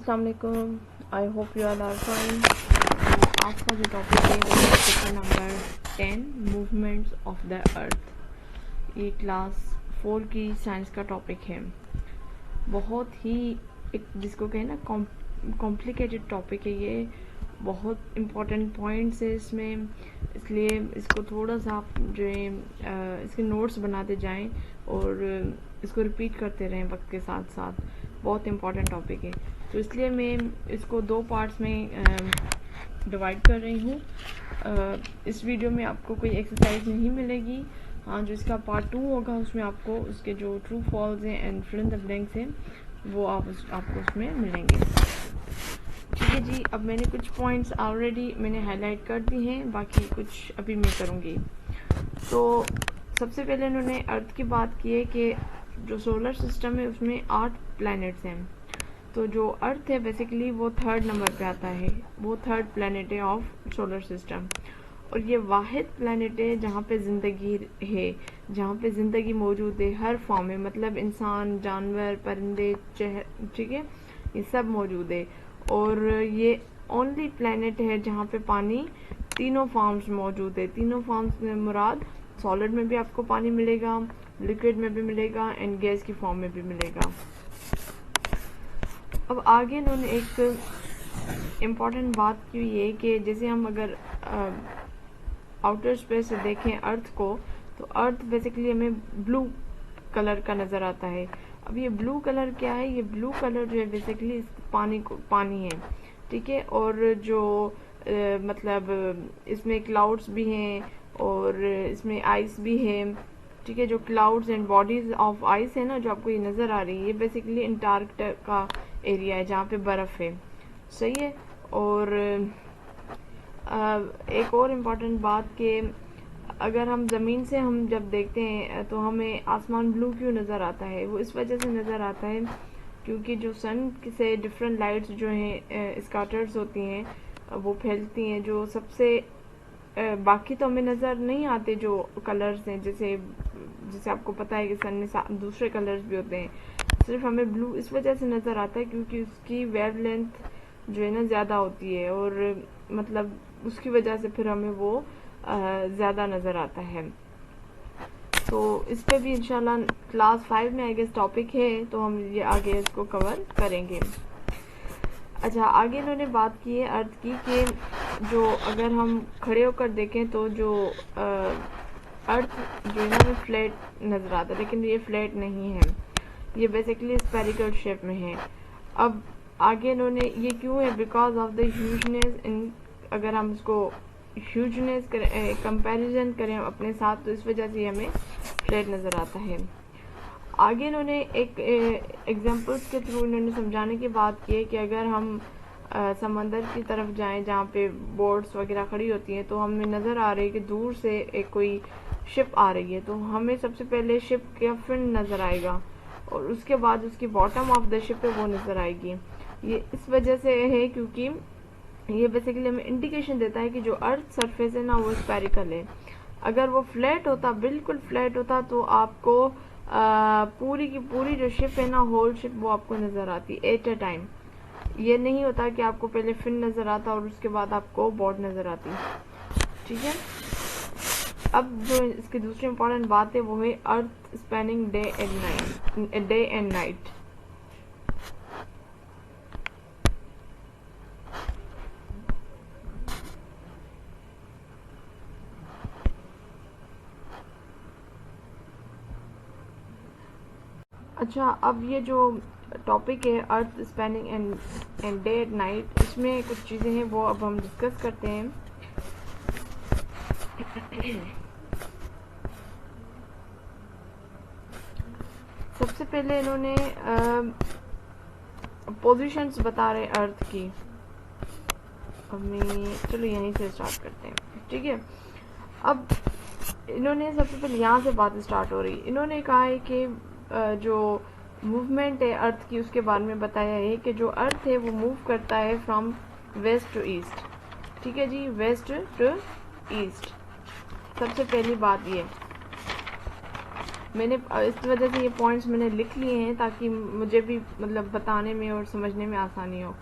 अस्सलाम वालेकुम। I hope you are fine. तो आज का जो टॉपिक है वो है chapter number 10 movements of the earth. ये क्लास 4 की साइंस का टॉपिक है। बहुत ही एक जिसको कहें ना कॉम्प्लिकेटेड टॉपिक है ये। बहुत इम्पोर्टेंट पॉइंट्स है इसमें, इसलिए इसको थोड़ा सा आप जो है इसके नोट्स बनाते जाएं और इसको रिपीट करते रहें वक्त के साथ साथ। बहुत इम्पॉर्टेंट टॉपिक है, तो इसलिए मैं इसको 2 पार्ट्स में डिवाइड कर रही हूँ। इस वीडियो में आपको कोई एक्सरसाइज नहीं मिलेगी। हाँ, जो इसका पार्ट 2 होगा उसमें आपको उसके जो ट्रू फॉल्स हैं and fill in the blanks हैं वो आपको उसमें मिलेंगे। ठीक है जी। अब मैंने कुछ पॉइंट्स ऑलरेडी मैंने हाईलाइट कर दी हैं, बाकी कुछ अभी मैं करूँगी। तो सबसे पहले उन्होंने अर्थ की बात की है कि जो सोलर सिस्टम है उसमें 8 प्लैनेट्स हैं। तो जो अर्थ है बेसिकली वो 3rd नंबर पे आता है, वो 3rd प्लैनेट है ऑफ सोलर सिस्टम। और ये वाहिद प्लैनेट है जहाँ पे ज़िंदगी है, जहाँ पे ज़िंदगी मौजूद है हर फॉर्म में, मतलब इंसान, जानवर, परिंदे, ठीक है, ये सब मौजूद है। और ये ओनली प्लैनेट है जहाँ पे पानी तीनों फॉर्म्स मौजूद है। तीनों फॉर्म्स में मुराद सॉलिड में भी आपको पानी मिलेगा, लिक्विड में भी मिलेगा एंड गैस की फॉर्म में भी मिलेगा। अब आगे इन्होंने एक इम्पॉर्टेंट बात की है कि जैसे हम अगर आउटर स्पेस से देखें अर्थ को, तो अर्थ बेसिकली हमें ब्लू कलर का नज़र आता है। अब ये ब्लू कलर क्या है? ये ब्लू कलर जो है बेसिकली पानी है, ठीक है। और जो मतलब इसमें क्लाउड्स भी हैं और इसमें आइस भी है, ठीक है। जो clouds and bodies of ice है ना, जो आपको ये नज़र आ रही है, ये बेसिकली अंटार्कटिका एरिया है जहाँ पे बर्फ़ है, सही है। और एक और इम्पॉर्टेंट बात कि अगर हम ज़मीन से हम जब देखते हैं तो हमें आसमान ब्लू क्यों नज़र आता है? वो इस वजह से नज़र आता है क्योंकि जो सन से डिफरेंट लाइट्स जो हैं स्कैटर्स होती हैं वो फैलती हैं, जो सबसे बाकी तो हमें नज़र नहीं आते जो कलर्स हैं, जैसे आपको पता है कि सन में दूसरे कलर्स भी होते हैं, सिर्फ हमें ब्लू इस वजह से नज़र आता है क्योंकि उसकी वेवलेंथ जो है ना ज़्यादा होती है और मतलब उसकी वजह से फिर हमें वो ज़्यादा नज़र आता है। तो इस पे भी इंशाल्लाह क्लास 5 में आई गेस टॉपिक है, तो हम ये आगे इसको कवर करेंगे। अच्छा, आगे इन्होंने बात की है अर्थ की कि जो अगर हम खड़े होकर देखें तो जो अर्थ जो है ना हमें फ्लैट नज़र आता है, लेकिन ये फ्लैट नहीं है, ये बेसिकली स्फेरिकल शेप में है। अब आगे इन्होंने ये क्यों है? बिकॉज ऑफ द ह्यूजनेस इन, अगर हम इसको ह्यूजनेस कंपैरिजन करें अपने साथ, तो इस वजह से हमें फ्लैट नज़र आता है। आगे इन्होंने एक एग्जांपल्स के थ्रू इन्होंने समझाने की बात की है कि अगर हम समंदर की तरफ जाएं जहाँ पे बोट्स वगैरह खड़ी होती हैं, तो हमें नज़र आ रही है कि दूर से एक कोई शिप आ रही है, तो हमें सबसे पहले शिप का फिन नज़र आएगा और उसके बाद उसकी बॉटम ऑफ द शिप है वो नज़र आएगी। ये इस वजह से है क्योंकि ये बेसिकली हमें इंडिकेशन देता है कि जो अर्थ सरफेस है ना वो स्फेरिकल है। अगर वो फ्लैट होता, बिल्कुल फ्लैट होता, तो आपको पूरी की पूरी जो शिप है ना, होल शिप, वो आपको नज़र आती एट अ टाइम। ये नहीं होता कि आपको पहले फिन नज़र आता और उसके बाद आपको बोट नज़र आती, ठीक है। अब जो इसकी दूसरी इम्पोर्टेंट बात है वो है earth spinning day and night. अच्छा, अब ये जो टॉपिक है earth spinning and day and night, इसमें कुछ चीज़ें हैं वो अब हम डिस्कस करते हैं। सबसे पहले इन्होंने पोजीशंस बता रहे अर्थ की। अब मैं चलो यहीं से स्टार्ट करते हैं, ठीक है। अब इन्होंने सबसे पहले यहाँ से बात स्टार्ट हो रही। इन्होंने कहा है कि जो मूवमेंट है अर्थ की उसके बारे में बताया है कि जो अर्थ है वो मूव करता है फ्रॉम वेस्ट टू ईस्ट, ठीक है जी, वेस्ट टू ईस्ट। सबसे पहली बात ये। मैंने इस वजह से ये पॉइंट्स मैंने लिख लिए हैं ताकि मुझे भी मतलब बताने में और समझने में आसानी हो।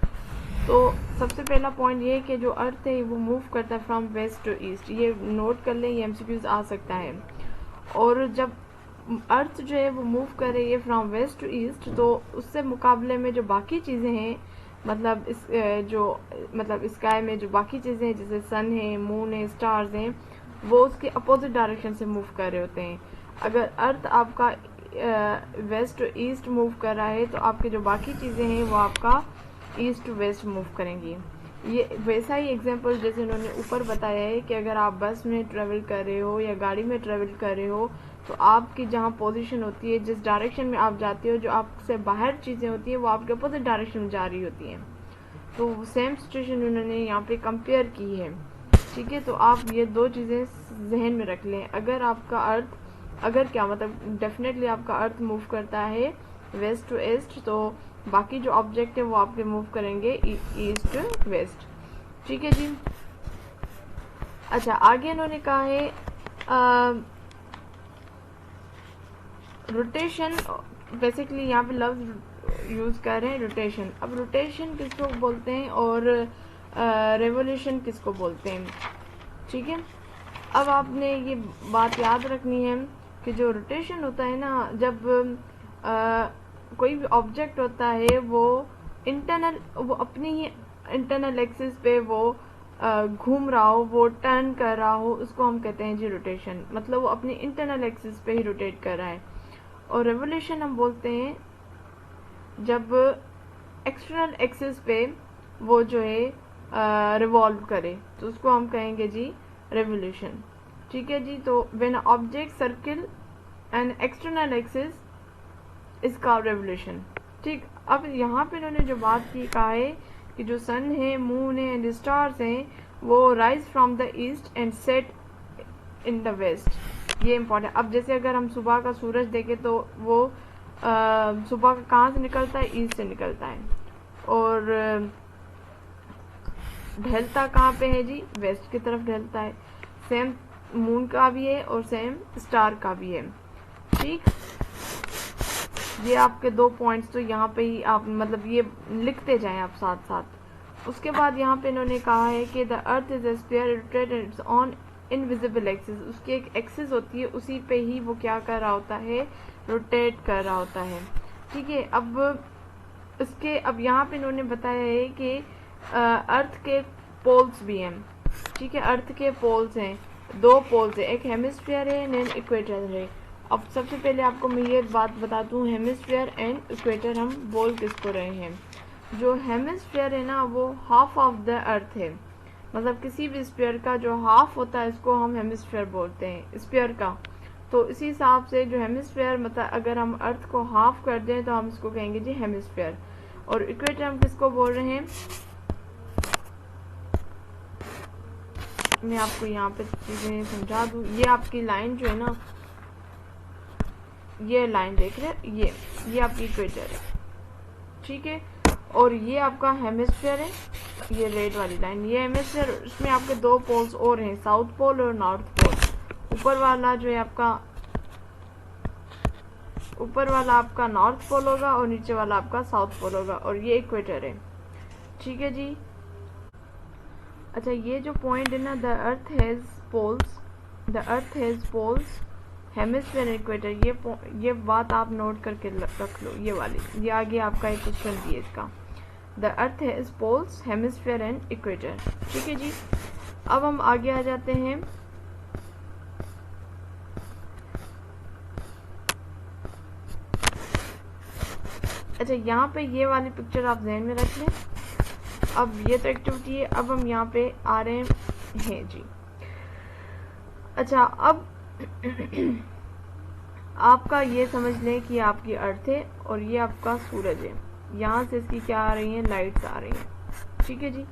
तो सबसे पहला पॉइंट ये है कि जो अर्थ है वो मूव करता है फ्रॉम वेस्ट टू ईस्ट। ये नोट कर लें, ये एमसीक्यूज आ सकता है। और जब अर्थ जो है वो मूव कर रही है फ्रॉम वेस्ट टू ईस्ट, तो उससे मुकाबले में जो बाकी चीज़ें हैं, मतलब इस जो मतलब स्काई में जो बाकी चीज़ें हैं जैसे सन है, मून है, स्टार्स हैं, वो उसके अपोजिट डायरेक्शन से मूव कर रहे होते हैं। अगर अर्थ आपका वेस्ट टू ईस्ट मूव कर रहा है तो आपके जो बाकी चीज़ें हैं वो आपका ईस्ट टू वेस्ट मूव करेंगी। ये वैसा ही एग्जांपल जैसे उन्होंने ऊपर बताया है कि अगर आप बस में ट्रेवल कर रहे हो या गाड़ी में ट्रेवल कर रहे हो, तो आपकी जहाँ पोजीशन होती है, जिस डायरेक्शन में आप जाते हो, जो आपसे बाहर चीज़ें होती हैं वो आपके अपोजिट डायरेक्शन में जा रही होती हैं। तो सेम सिचुएशन उन्होंने यहाँ पे कंपेयर की है। ठीक है, तो आप ये दो चीज़ें जहन में रख लें। अगर आपका अर्थ अगर क्या मतलब डेफिनेटली आपका अर्थ मूव करता है वेस्ट टू ईस्ट, तो बाकी जो ऑब्जेक्ट है वो आपके मूव करेंगे ईस्ट टू वेस्ट। ठीक है जी। अच्छा, आगे इन्होंने कहा है रोटेशन। बेसिकली यहाँ पे लफ्ज यूज कर रहे हैं रोटेशन। अब रोटेशन किसको बोलते हैं और रेवोल्यूशन किसको बोलते हैं? ठीक है, अब आपने ये बात याद रखनी है कि जो रोटेशन होता है ना, जब कोई भी ऑब्जेक्ट होता है वो वो अपनी ही इंटरनल एक्सिस पे वो घूम रहा हो, वो टर्न कर रहा हो, उसको हम कहते हैं जी रोटेशन। मतलब वो अपनी इंटरनल एक्सिस पे ही रोटेट कर रहा है। और रेवोल्यूशन हम बोलते हैं जब एक्सटर्नल एक्सिस पे वो जो है रिवॉल्व करे, तो उसको हम कहेंगे जी रेवोल्यूशन। ठीक है जी। तो when object circle and external axis is called revolution. ठीक, अब यहाँ पे इन्होंने जो बात की कहा है कि जो सन है, मून है एंड स्टार्स हैं, वो rise from the east and set in the west. ये इम्पोर्टेंट। अब जैसे अगर हम सुबह का सूरज देखें तो वो सुबह का कहाँ से निकलता है? ईस्ट से निकलता है। और ढलता कहाँ पे है जी? वेस्ट की तरफ ढलता है। सेम मून का भी है और सेम स्टार का भी है। ठीक, ये आपके दो पॉइंट्स तो यहाँ पे ही आप मतलब ये लिखते जाएं आप साथ साथ। उसके बाद यहाँ पे इन्होंने कहा है कि the earth is a sphere rotated it's on invisible axis. उसकी एक एक्सिस होती है, उसी पे ही वो क्या कर रहा होता है? रोटेट कर रहा होता है। ठीक है, अब यहाँ पे इन्होंने बताया है कि अर्थ के पोल्स भी हैं। ठीक है, अर्थ के पोल्स हैं, दो पोल्स हैं, एक हेमिस्फीयर है एंड इक्वेटर है। अब सबसे पहले आपको मैं ये बात बता दूं, हेमिस्फीयर एंड इक्वेटर हम बोल किसको रहे हैं? जो हेमिस्फीयर है ना, वो हाफ ऑफ द अर्थ है। मतलब किसी भी स्फीयर का जो हाफ होता है इसको हम हेमिस्फीयर बोलते हैं, स्फीयर का। तो इसी हिसाब से जो हेमिस्फीयर मतलब अगर हम अर्थ को हाफ कर दें तो हम इसको कहेंगे जी हेमिस्फीयर। और इक्वेटर हम किसको बोल रहे हैं? मैं आपको यहाँ पे चीजें समझा दूं। ये आपकी लाइन जो है ना, ये लाइन देख रहे हैं, ये आपकी इक्वेटर है। ठीक है, और ये आपका हेमिस्फीयर है, ये रेड वाली लाइन, ये हेमिस्फीयर। इसमें आपके दो पोल्स और हैं, साउथ पोल और नॉर्थ पोल। ऊपर वाला जो है आपका नॉर्थ पोल होगा और नीचे वाला आपका साउथ पोल होगा, और ये इक्वेटर है। ठीक है जी। अच्छा, ये जो पॉइंट है ना, the earth has poles hemisphere equator, ये बात आप नोट करके रख लो। ये वाली, ये आगे आपका एक क्वेश्चन भी है इसका। The earth has poles hemisphere and equator. ठीक है जी। अब हम आगे आ जाते हैं। अच्छा, यहाँ पे ये वाली पिक्चर आप ध्यान में रख लें। अब ये तो एक्टिविटी है, अब हम यहाँ पे आ रहे हैं जी। अच्छा, अब आपका ये समझ लें कि आपकी अर्थ है और ये आपका सूरज है। यहाँ से इसकी क्या आ रही है? लाइट्स आ रही हैं। ठीक है जी।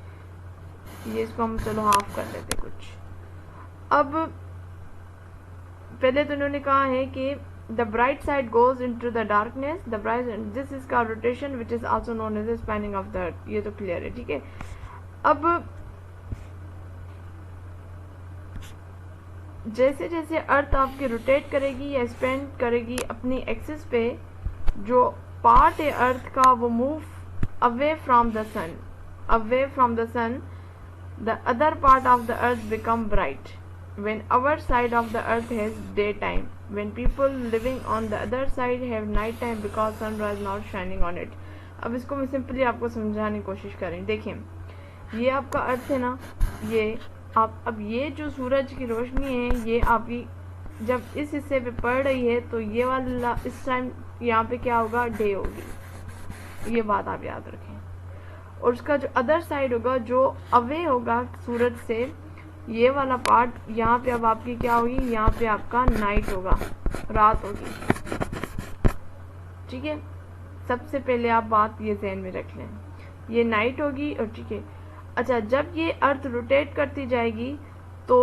ये इसको हम चलो हाफ कर लेते कुछ। अब पहले तो इन्होंने कहा है कि the bright side goes into the darkness, the bright this is का rotation which is also known as the spinning of the earth. ये तो क्लियर है। ठीक है, अब जैसे जैसे अर्थ आपकी रोटेट करेगी या स्पेंड करेगी अपनी एक्सिस पे, जो पार्ट है अर्थ का वो move away from the sun, away from the sun, the other part of the earth become bright when our side of the earth has daytime, when people living on the other side have night time because sunrise not shining on it. अब इसको मैं simply आपको समझाने की कोशिश करें। देखिए ये आपका अर्थ है ना, ये आप अब ये जो सूरज की रोशनी है ये आपकी जब इस हिस्से पे पड़ रही है तो ये वाला इस टाइम यहाँ पे क्या होगा, डे होगी, ये बात आप याद रखें। और उसका जो अदर साइड होगा जो अवे होगा सूरज से, ये वाला पार्ट यहाँ पे अब आपकी क्या होगी, यहाँ पे आपका नाइट होगा, रात होगी। ठीक है, सबसे पहले आप बात ये ध्यान में रख लें, ये नाइट होगी। और ठीक है, अच्छा जब ये अर्थ रोटेट करती जाएगी तो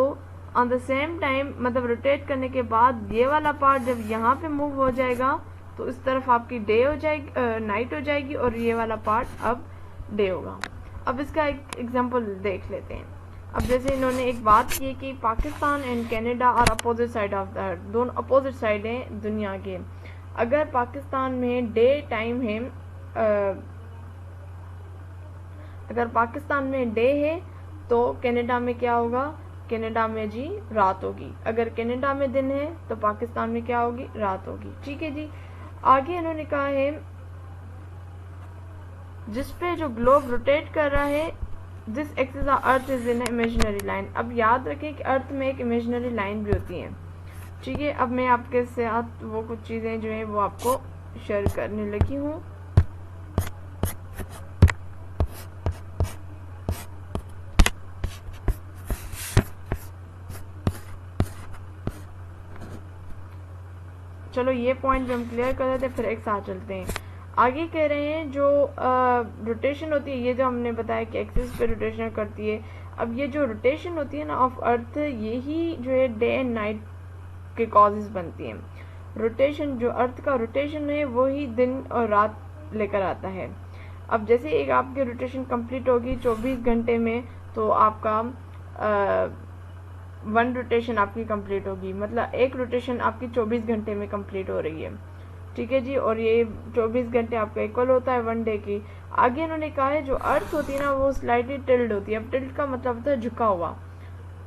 ऑन द सेम टाइम, मतलब रोटेट करने के बाद ये वाला पार्ट जब यहाँ पे मूव हो जाएगा तो इस तरफ आपकी डे हो जाएगी, नाइट हो जाएगी, और ये वाला पार्ट अब डे होगा। अब इसका एक एग्जांपल देख लेते हैं। अब जैसे इन्होंने एक बात की है कि पाकिस्तान एंड कनाडा और अपोजिट साइड ऑफ द अर्थ, दोनों अपोजिट साइड हैं दुनिया के। अगर पाकिस्तान में डे टाइम है, अगर पाकिस्तान में डे है तो कनाडा में क्या होगा, कनाडा में जी रात होगी। अगर कनाडा में दिन है तो पाकिस्तान में क्या होगी, रात होगी। ठीक है जी, आगे इन्होंने कहा है जिसपे जो ग्लोब रोटेट कर रहा है, this axis of earth is in imaginary line. अब याद रखें कि अर्थ में एक इमेजिनरी लाइन भी होती है। ठीक है, अब मैं आपके साथ वो कुछ चीज़ें जो हैं वो आपको शेयर करने लगी हूँ। चलो ये पॉइंट भी हम क्लियर कर देते हैं, फिर एक साथ चलते हैं। आगे कह रहे हैं जो रोटेशन होती है, ये जो हमने बताया कि एक्सिस पे रोटेशन करती है। अब ये जो रोटेशन होती है ना ऑफ अर्थ, यही जो है डे एंड नाइट के कॉजेज बनती हैं। रोटेशन, जो अर्थ का रोटेशन है वही दिन और रात लेकर आता है। अब जैसे एक आपकी रोटेशन कंप्लीट होगी 24 घंटे में, तो आपका 1 रोटेशन आपकी कंप्लीट होगी, मतलब एक रोटेशन आपकी 24 घंटे में कंप्लीट हो रही है। ठीक है जी, और ये 24 घंटे आपका इक्वल होता है 1 डे की। आगे इन्होंने कहा है जो अर्थ होती है ना वो स्लाइटली टिल्ड होती है। अब टिल्ड का मतलब होता है झुका हुआ,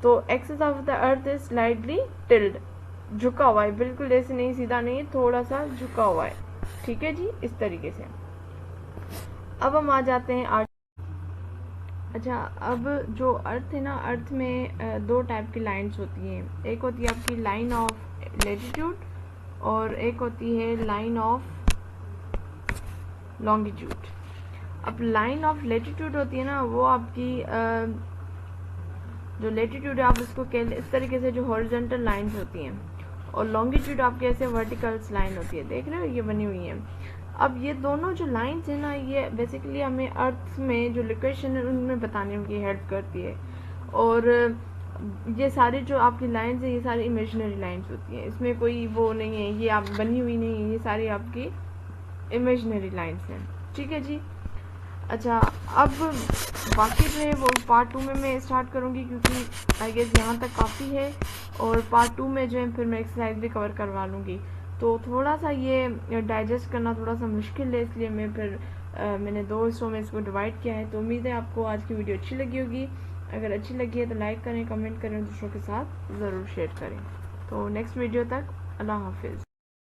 तो axis of the earth is slightly tilde, झुका हुआ है, बिल्कुल ऐसे नहीं, सीधा नहीं, थोड़ा सा झुका हुआ है। ठीक है जी, इस तरीके से। अब हम आ जाते हैं आगे। अच्छा, अब जो अर्थ है ना, अर्थ में 2 टाइप की लाइंस होती हैं। एक होती है आपकी लाइन ऑफ लैटिट्यूड और एक होती है लाइन ऑफ लॉन्गिट्यूड। अब लाइन ऑफ लैटिट्यूड होती है ना वो आपकी जो लैटिट्यूड है आप इसको इस तरीके से जो हॉरिजॉन्टल लाइंस होती हैं, और लॉन्गिट्यूड आपके ऐसे वर्टिकल्स लाइन होती है, देख रहे हो ये बनी हुई है। अब ये दोनों जो लाइंस है ना ये बेसिकली हमें अर्थ में जो लोकेशन है उनमें बताने में हेल्प करती है। और ये सारी जो आपकी लाइंस है ये सारी इमेजिनरी लाइंस होती हैं, इसमें कोई वो नहीं है, ये आप बनी हुई नहीं है, ये सारी आपकी इमेजिनरी लाइंस हैं। ठीक है जी, अच्छा अब बाकी जो है वो पार्ट 2 में मैं स्टार्ट करूँगी, क्योंकि आई गेस यहाँ तक काफ़ी है, और पार्ट 2 में जो है फिर मैं एक्सरसाइज भी कवर करवा लूँगी। तो थोड़ा सा ये डाइजेस्ट करना थोड़ा सा मुश्किल है, इसलिए मैं फिर मैंने 2 हिस्सों में इसको डिवाइड किया है। तो उम्मीद है आपको आज की वीडियो अच्छी लगी होगी। अगर अच्छी लगी है तो लाइक करें, कमेंट करें, दूसरों के साथ ज़रूर शेयर करें। तो नेक्स्ट वीडियो तक अल्लाह हाफिज़।